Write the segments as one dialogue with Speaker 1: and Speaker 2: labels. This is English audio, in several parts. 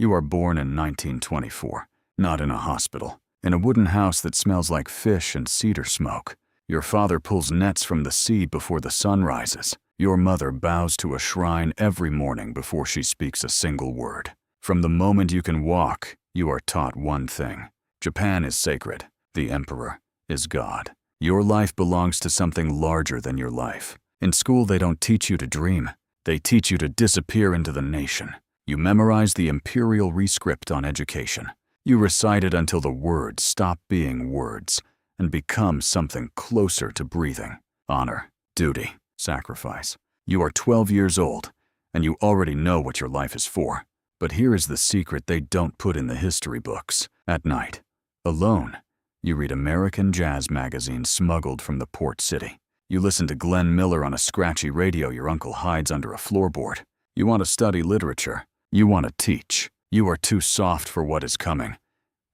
Speaker 1: You are born in 1924, not in a hospital, in a wooden house that smells like fish and cedar smoke. Your father pulls nets from the sea before the sun rises. Your mother bows to a shrine every morning before she speaks a single word. From the moment you can walk, you are taught one thing. Japan is sacred. The emperor is God. Your life belongs to something larger than your life. In school, they don't teach you to dream. They teach you to disappear into the nation. You memorize the imperial rescript on education. You recite it until the words stop being words and become something closer to breathing. Honor, duty, sacrifice. You are 12 years old, and you already know what your life is for. But here is the secret they don't put in the history books. At night, alone, you read American jazz magazines smuggled from the port city. You listen to Glenn Miller on a scratchy radio your uncle hides under a floorboard. You want to study literature. You want to teach. You are too soft for what is coming.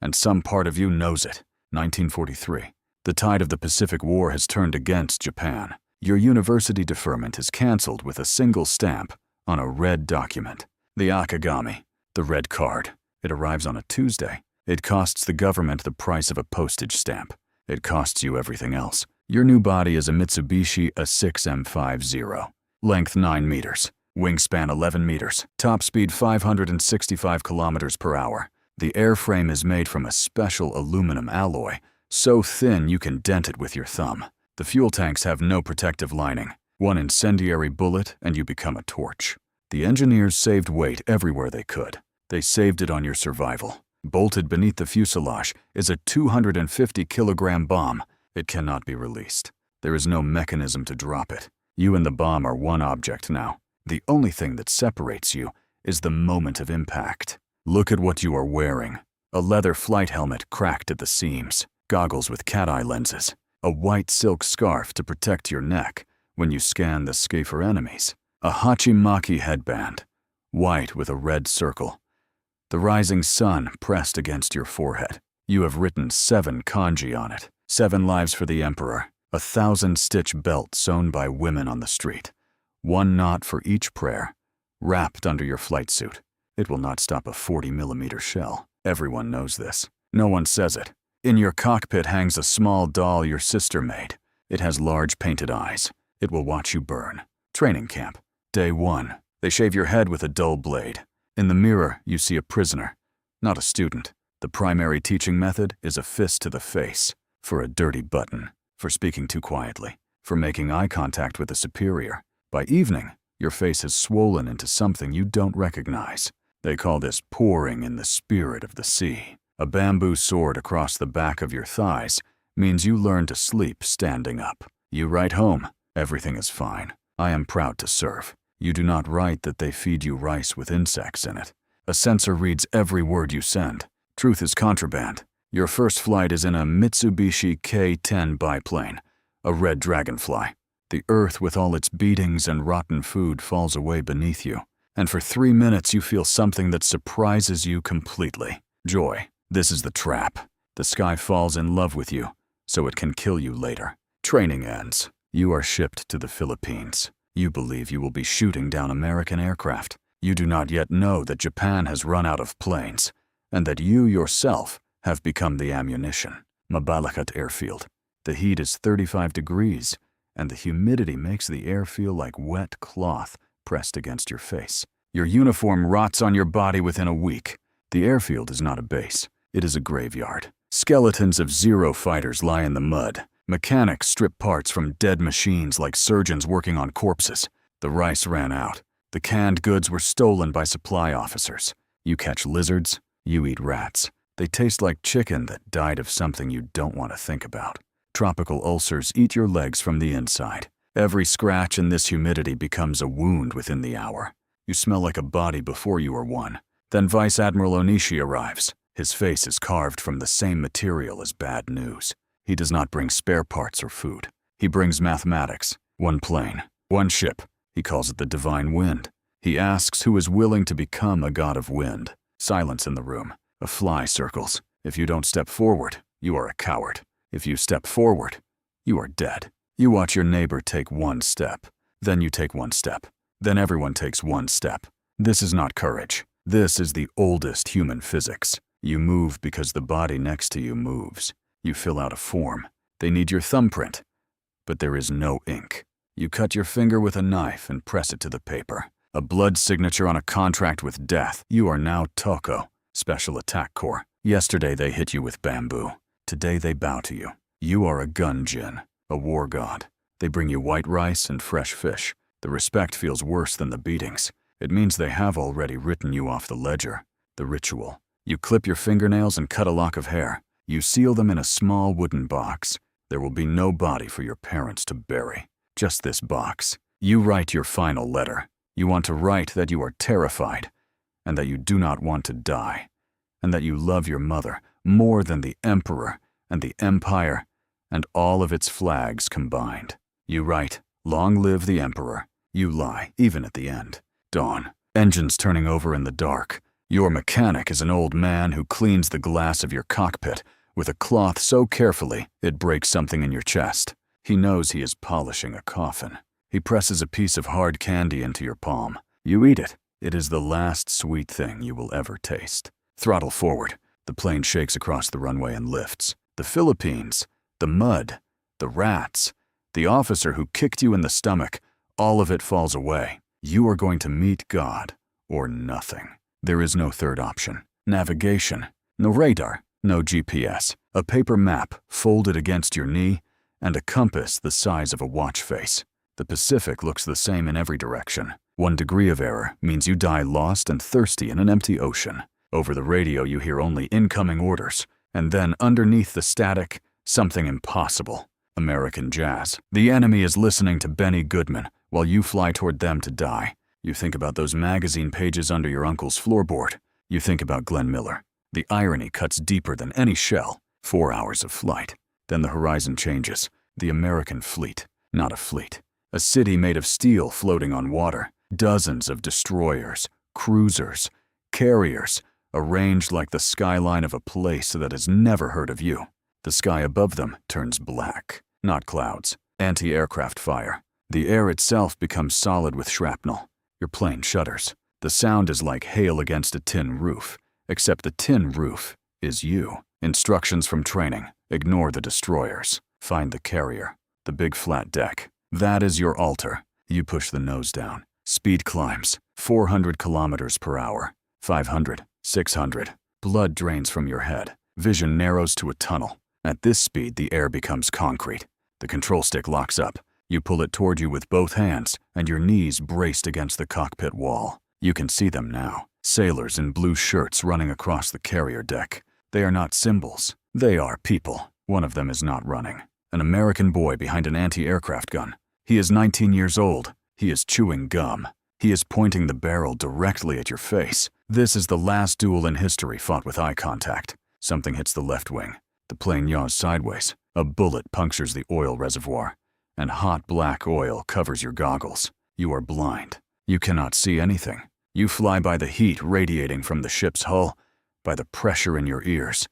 Speaker 1: And some part of you knows it. 1943. The tide of the Pacific War has turned against Japan. Your university deferment is canceled with a single stamp on a red document. The Akagami, the red card. It arrives on a Tuesday. It costs the government the price of a postage stamp. It costs you everything else. Your new body is a Mitsubishi A6M50. Length 9 meters. Wingspan 11 meters. Top speed 565 kilometers per hour. The airframe is made from a special aluminum alloy, so thin you can dent it with your thumb. The fuel tanks have no protective lining. One incendiary bullet and you become a torch. The engineers saved weight everywhere they could. They saved it on your survival. Bolted beneath the fuselage is a 250-kilogram bomb. It cannot be released. There is no mechanism to drop it. You and the bomb are one object now. The only thing that separates you is the moment of impact. Look at what you are wearing. A leather flight helmet cracked at the seams, goggles with cat-eye lenses, a white silk scarf to protect your neck when you scan the sky for enemies, a hachimaki headband, white with a red circle, the rising sun pressed against your forehead. You have written 7 kanji on it, 7 lives for the emperor, a 1,000-stitch belt sewn by women on the street. 1 knot for each prayer, wrapped under your flight suit. It will not stop a 40-millimeter shell. Everyone knows this. No one says it. In your cockpit hangs a small doll your sister made. It has large painted eyes. It will watch you burn. Training camp. Day 1. They shave your head with a dull blade. In the mirror, you see a prisoner, not a student. The primary teaching method is a fist to the face, for a dirty button, for speaking too quietly, for making eye contact with a superior. By evening, your face has swollen into something you don't recognize. They call this pouring in the spirit of the sea. A bamboo sword across the back of your thighs means you learn to sleep standing up. You write home, everything is fine. I am proud to serve. You do not write that they feed you rice with insects in it. A censor reads every word you send. Truth is contraband. Your first flight is in a Mitsubishi K-10 biplane, a red dragonfly. The earth with all its beatings and rotten food falls away beneath you, and for 3 minutes you feel something that surprises you completely. Joy. This is the trap. The sky falls in love with you, so it can kill you later. Training ends. You are shipped to the Philippines. You believe you will be shooting down American aircraft. You do not yet know that Japan has run out of planes, and that you yourself have become the ammunition. Mabalacat Airfield. The heat is 35 degrees, and the humidity makes the air feel like wet cloth pressed against your face. Your uniform rots on your body within a week. The airfield is not a base. It is a graveyard. Skeletons of Zero fighters lie in the mud. Mechanics strip parts from dead machines like surgeons working on corpses. The rice ran out. The canned goods were stolen by supply officers. You catch lizards, you eat rats. They taste like chicken that died of something you don't want to think about. Tropical ulcers eat your legs from the inside. Every scratch in this humidity becomes a wound within the hour. You smell like a body before you are one. Then Vice Admiral Onishi arrives. His face is carved from the same material as bad news. He does not bring spare parts or food. He brings mathematics. 1 plane, 1 ship. He calls it the divine wind. He asks who is willing to become a god of wind. Silence in the room. A fly circles. If you don't step forward, you are a coward. If you step forward, you are dead. You watch your neighbor take 1 step. Then you take 1 step. Then everyone takes 1 step. This is not courage. This is the oldest human physics. You move because the body next to you moves. You fill out a form. They need your thumbprint, but there is no ink. You cut your finger with a knife and press it to the paper. A blood signature on a contract with death. You are now Toko, Special Attack Corps. Yesterday they hit you with bamboo. Today they bow to you. You are a gun jinn, a war god. They bring you white rice and fresh fish. The respect feels worse than the beatings. It means they have already written you off the ledger. The ritual. You clip your fingernails and cut a lock of hair. You seal them in a small wooden box. There will be no body for your parents to bury. Just this box. You write your final letter. You want to write that you are terrified, and that you do not want to die, and that you love your mother more than the emperor and the empire and all of its flags combined. You write, "Long live the emperor." You lie, even at the end. Dawn. Engines turning over in the dark. Your mechanic is an old man who cleans the glass of your cockpit with a cloth so carefully it breaks something in your chest. He knows he is polishing a coffin. He presses a piece of hard candy into your palm. You eat it. It is the last sweet thing you will ever taste. Throttle forward. The plane shakes across the runway and lifts. The Philippines, the mud, the rats, the officer who kicked you in the stomach, all of it falls away. You are going to meet God, or nothing. There is no third option. Navigation. No radar. No GPS. A paper map folded against your knee, and a compass the size of a watch face. The Pacific looks the same in every direction. 1 degree of error means you die lost and thirsty in an empty ocean. Over the radio you hear only incoming orders, and then underneath the static, something impossible. American jazz. The enemy is listening to Benny Goodman while you fly toward them to die. You think about those magazine pages under your uncle's floorboard. You think about Glenn Miller. The irony cuts deeper than any shell. 4 hours of flight. Then the horizon changes. The American fleet. Not a fleet. A city made of steel floating on water. Dozens of destroyers, cruisers, carriers, arranged like the skyline of a place that has never heard of you. The sky above them turns black. Not clouds. Anti-aircraft fire. The air itself becomes solid with shrapnel. Your plane shudders. The sound is like hail against a tin roof, except the tin roof is you. Instructions from training. Ignore the destroyers. Find the carrier. The big flat deck. That is your altar. You push the nose down. Speed climbs. 400 kilometers per hour. 500. 600. Blood drains from your head. Vision narrows to a tunnel. At this speed, the air becomes concrete. The control stick locks up. You pull it toward you with both hands, and your knees braced against the cockpit wall. You can see them now. Sailors in blue shirts running across the carrier deck. They are not symbols. They are people. One of them is not running. An American boy behind an anti-aircraft gun. He is 19 years old. He is chewing gum. He is pointing the barrel directly at your face. This is the last duel in history fought with eye contact. Something hits the left wing. The plane yaws sideways. A bullet punctures the oil reservoir, and hot black oil covers your goggles. You are blind. You cannot see anything. You fly by the heat radiating from the ship's hull, by the pressure in your ears,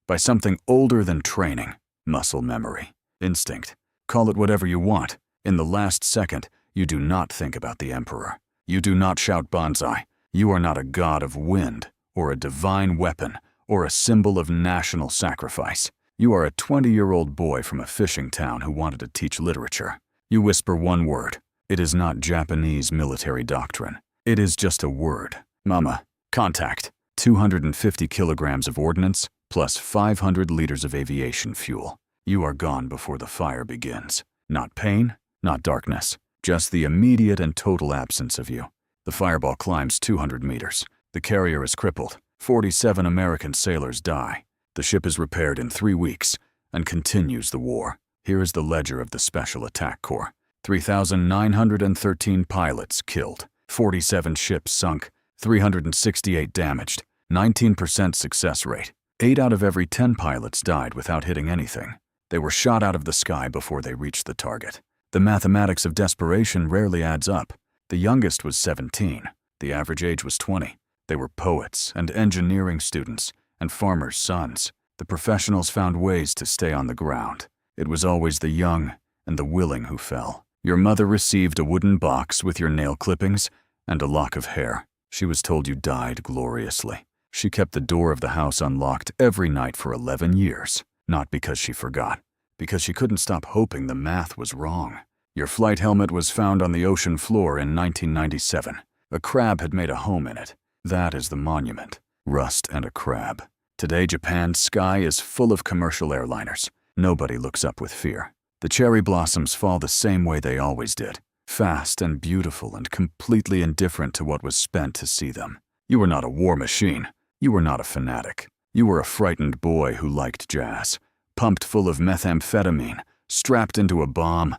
Speaker 1: by something older than training, muscle memory, instinct. Call it whatever you want. In the last second, you do not think about the emperor. You do not shout Banzai. You are not a god of wind, or a divine weapon, or a symbol of national sacrifice. You are a 20-year-old boy from a fishing town who wanted to teach literature. You whisper one word. It is not Japanese military doctrine. It is just a word. Mama. Contact. 250 kilograms of ordnance, plus 500 liters of aviation fuel. You are gone before the fire begins. Not pain, not darkness, just the immediate and total absence of you. The fireball climbs 200 meters. The carrier is crippled. 47 American sailors die. The ship is repaired in 3 weeks and continues the war. Here is the ledger of the Special Attack Corps. 3,913 pilots killed, 47 ships sunk, 368 damaged, 19% success rate. 8 out of every 10 pilots died without hitting anything. They were shot out of the sky before they reached the target. The mathematics of desperation rarely adds up. The youngest was 17. The average age was 20. They were poets and engineering students and farmers' sons. The professionals found ways to stay on the ground. It was always the young and the willing who fell. Your mother received a wooden box with your nail clippings and a lock of hair. She was told you died gloriously. She kept the door of the house unlocked every night for 11 years, not because she forgot, because she couldn't stop hoping the math was wrong. Your flight helmet was found on the ocean floor in 1997. A crab had made a home in it. That is the monument. Rust and a crab. Today, Japan's sky is full of commercial airliners. Nobody looks up with fear. The cherry blossoms fall the same way they always did. Fast and beautiful and completely indifferent to what was spent to see them. You were not a war machine. You were not a fanatic. You were a frightened boy who liked jazz, pumped full of methamphetamine, strapped into a bomb,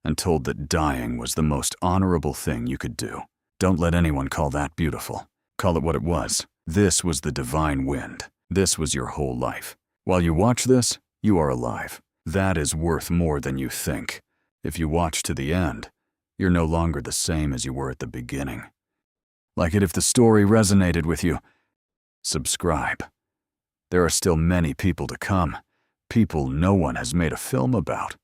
Speaker 1: and told that dying was the most honorable thing you could do. Don't let anyone call that beautiful. Call it what it was. This was the divine wind. This was your whole life. While you watch this, you are alive. That is worth more than you think. If you watch to the end, you're no longer the same as you were at the beginning. Like it if the story resonated with you, subscribe. There are still many people to come. People no one has made a film about.